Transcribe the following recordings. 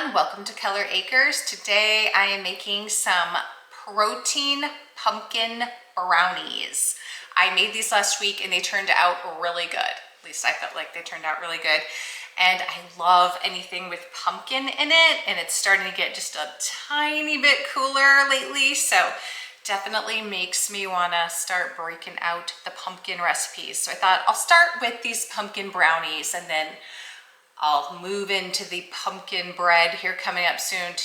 everyone, welcome to Keller Acres. Today I am making some protein pumpkin brownies. I made these last week and they turned out really good. At least I felt like they turned out really good. And I love anything with pumpkin in it, and it's starting to get just a tiny bit cooler lately, so definitely makes me want to start breaking out the pumpkin recipes. So I thought I'll start with these pumpkin brownies and then I'll move into the pumpkin bread here coming up soon.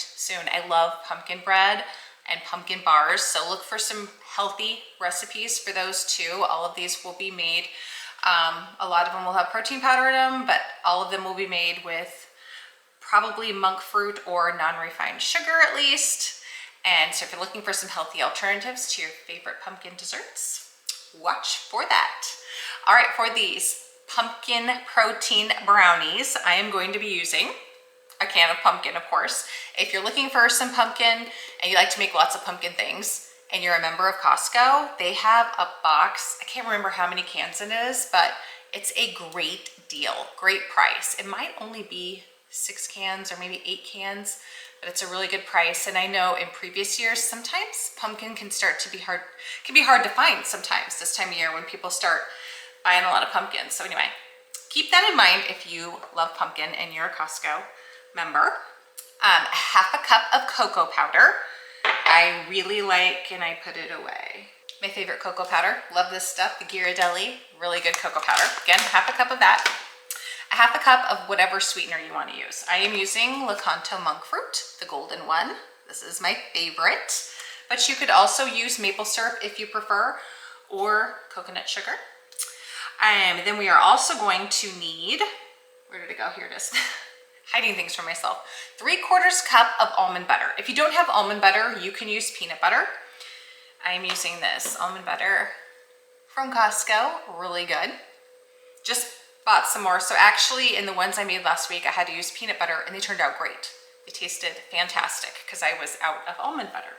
I love pumpkin bread and pumpkin bars, so look for some healthy recipes for those too. All of these will be made, a lot of them will have protein powder in them, but all of them will be made with probably monk fruit or non-refined sugar at least. And so if you're looking for some healthy alternatives to your favorite pumpkin desserts, watch for that. All right, for these pumpkin protein brownies, I am going to be using a can of pumpkin, of course. If you're looking for some pumpkin and you like to make lots of pumpkin things and you're a member of Costco, they have a box. I can't remember how many cans it is, but it's a great deal, great price. It might only be 6 cans or maybe 8 cans, but it's a really good price. And I know in previous years, sometimes pumpkin can be hard to find sometimes this time of year when people start buying a lot of pumpkins. So anyway, keep that in mind if you love pumpkin and you're a Costco member. Half a cup of cocoa powder. I really like, and I put it away. My favorite cocoa powder. Love this stuff, the Ghirardelli. Really good cocoa powder. Again, half a cup of that. A half a cup of whatever sweetener you want to use. I am using Lakanto monk fruit, the golden one. This is my favorite. But you could also use maple syrup if you prefer, or coconut sugar. Then we are also going to need, where did it go? Here it is. Hiding things from myself. 3/4 cup of almond butter. If you don't have almond butter, you can use peanut butter. I'm using this almond butter from Costco, really good. Just bought some more. So actually in the ones I made last week, I had to use peanut butter and they turned out great. They tasted fantastic because I was out of almond butter.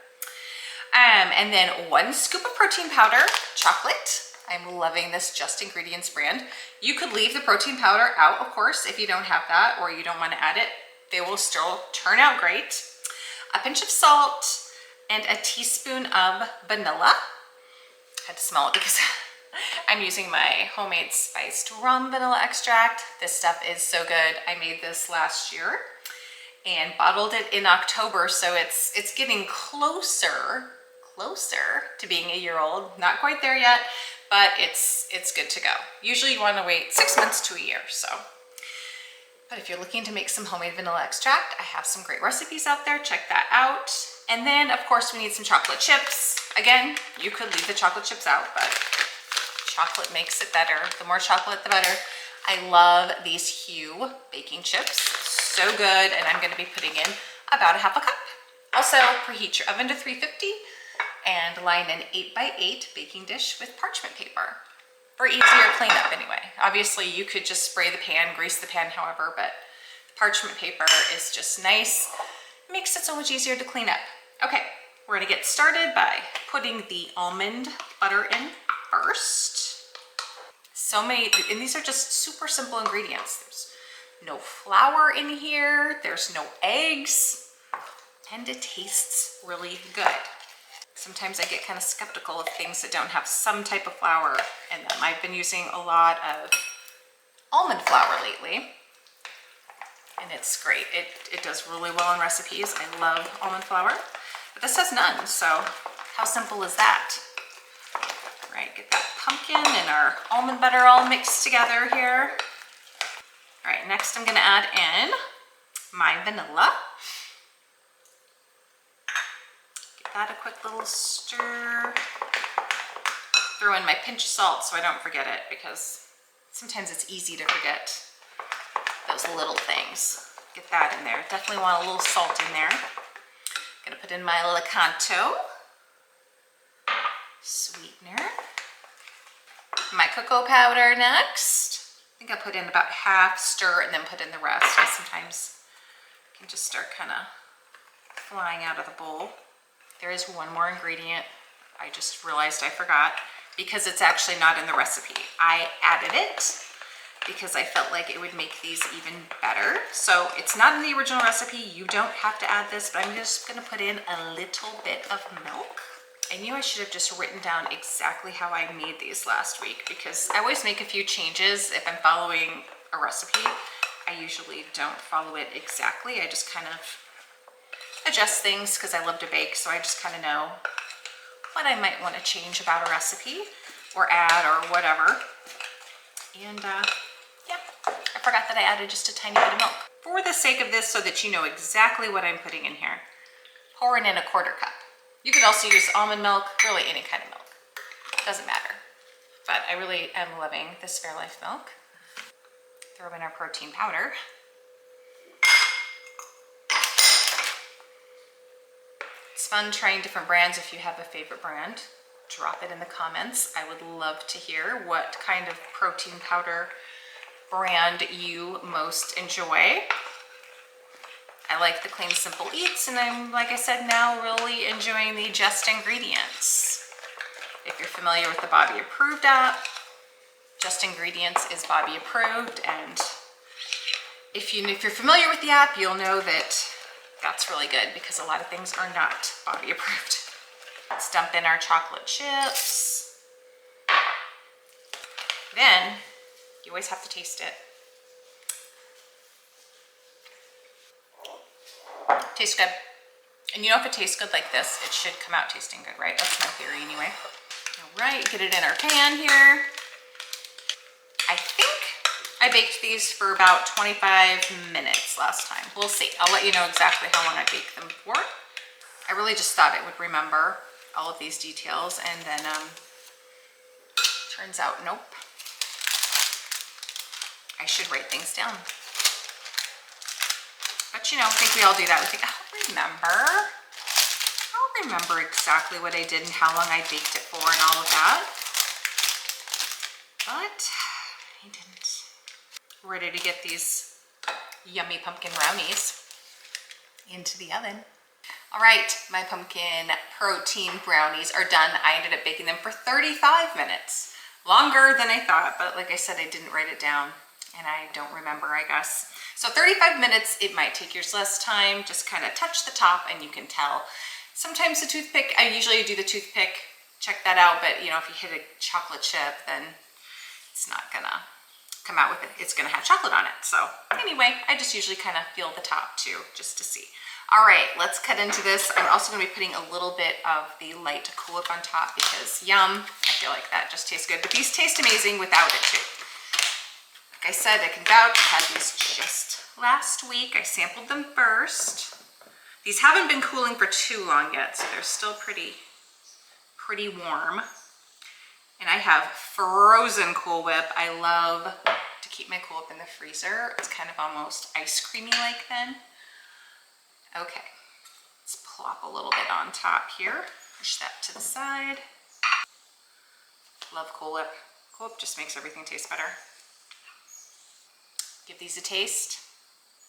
And then 1 scoop of protein powder, chocolate. I'm loving this Just Ingredients brand. You could leave the protein powder out, of course, if you don't have that or you don't want to add it. They will still turn out great. A pinch of salt and a teaspoon of vanilla. I had to smell it because I'm using my homemade spiced rum vanilla extract. This stuff is so good. I made this last year and bottled it in October, so it's getting closer to being a year old. Not quite there yet, but it's good to go. Usually you want to wait 6 months to a year, so. But if you're looking to make some homemade vanilla extract, I have some great recipes out there. Check that out. And then of course we need some chocolate chips. Again, you could leave the chocolate chips out, but chocolate makes it better. The more chocolate, the better. I love these Hue baking chips. So good. And I'm going to be putting in about a half a cup. Also, preheat your oven to 350 and line an 8x8 baking dish with parchment paper for easier cleanup anyway. Obviously, you could just spray the pan, grease the pan, however, but parchment paper is just nice. It makes it so much easier to clean up. Okay, we're going to get started by putting the almond butter in first. So many, and these are just super simple ingredients. There's no flour in here, there's no eggs, and it tastes really good. Sometimes I get kind of skeptical of things that don't have some type of flour in them. I've been using a lot of almond flour lately, and it's great. It does really well in recipes. I love almond flour, but this has none, so how simple is that? All right, get that pumpkin and our almond butter all mixed together here. All right, next I'm gonna add in my vanilla. Add a quick little stir. Throw in my pinch of salt so I don't forget it, because sometimes it's easy to forget those little things. Get that in there. Definitely want a little salt in there. I'm gonna put in my Lakanto sweetener. My cocoa powder next. I think I put in about half, stir, and then put in the rest, because sometimes it can just start kind of flying out of the bowl. There is one more ingredient I just realized I forgot, because it's actually not in the recipe. I added it because I felt like it would make these even better. So it's not in the original recipe. You don't have to add this, but I'm just gonna put in a little bit of milk. I knew I should have just written down exactly how I made these last week, because I always make a few changes if I'm following a recipe. I usually don't follow it exactly. I just kind of adjust things because I love to bake, so I just kind of know what I might want to change about a recipe or add or whatever. And yeah, I forgot that I added just a tiny bit of milk. For the sake of this, so that you know exactly what I'm putting in here, pouring in a 1/4 cup. You could also use almond milk, really any kind of milk. Doesn't matter. But I really am loving this Fairlife milk. Throw in our protein powder. It's fun trying different brands. If you have a favorite brand, drop it in the comments. I would love to hear what kind of protein powder brand you most enjoy. I like the Clean Simple Eats, and I'm, like I said, now really enjoying the Just Ingredients. If you're familiar with the Bobby Approved app, Just Ingredients is Bobby Approved, and if you're familiar with the app, you'll know that that's really good because a lot of things are not Bobby Approved. Let's dump in our chocolate chips. Then, you always have to taste it. Tastes good. And you know, if it tastes good like this, it should come out tasting good, right? That's my theory anyway. All right, get it in our pan here. I think I baked these for about 25 minutes last time. We'll see. I'll let you know exactly how long I baked them for. I really just thought it would remember all of these details, and then turns out, nope. I should write things down. But you know, I think we all do that. We think, I'll remember exactly what I did and how long I baked it for and all of that. But I didn't. We're ready to get these yummy pumpkin brownies into the oven. All right, my pumpkin protein brownies are done. I ended up baking them for 35 minutes. Longer than I thought, but like I said, I didn't write it down and I don't remember, I guess. So 35 minutes, it might take yours less time. Just kind of touch the top and you can tell. Sometimes the toothpick, I usually do the toothpick, check that out, but you know, if you hit a chocolate chip, then it's not gonna come out with it. It's gonna have chocolate on it. So anyway, I just usually kind of feel the top too, just to see. All right, let's cut into this. I'm also gonna be putting a little bit of the light Cool Whip on top because yum, I feel like that just tastes good. But these taste amazing without it too. Like I said, I can vouch, I had these just last week. I sampled them first. These haven't been cooling for too long yet, so they're still pretty warm. And I have frozen Cool Whip. I love to keep my Cool Whip in the freezer. It's kind of almost ice creamy like then. Okay, let's plop a little bit on top here. Push that to the side. Love Cool Whip. Cool Whip just makes everything taste better. Give these a taste.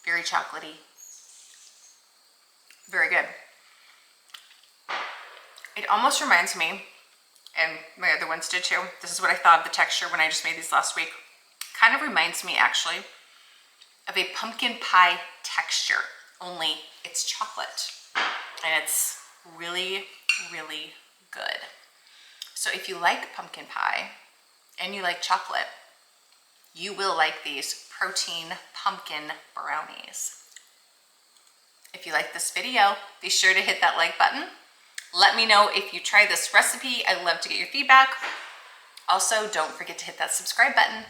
Very chocolatey. Very good. It almost reminds me, and my other ones did too, this is what I thought of the texture when I just made these last week. Kind of reminds me actually of a pumpkin pie texture, only it's chocolate. And it's really, really good. So if you like pumpkin pie and you like chocolate, you will like these protein pumpkin brownies. If you like this video, be sure to hit that like button. Let me know if you try this recipe. I'd love to get your feedback. Also, don't forget to hit that subscribe button.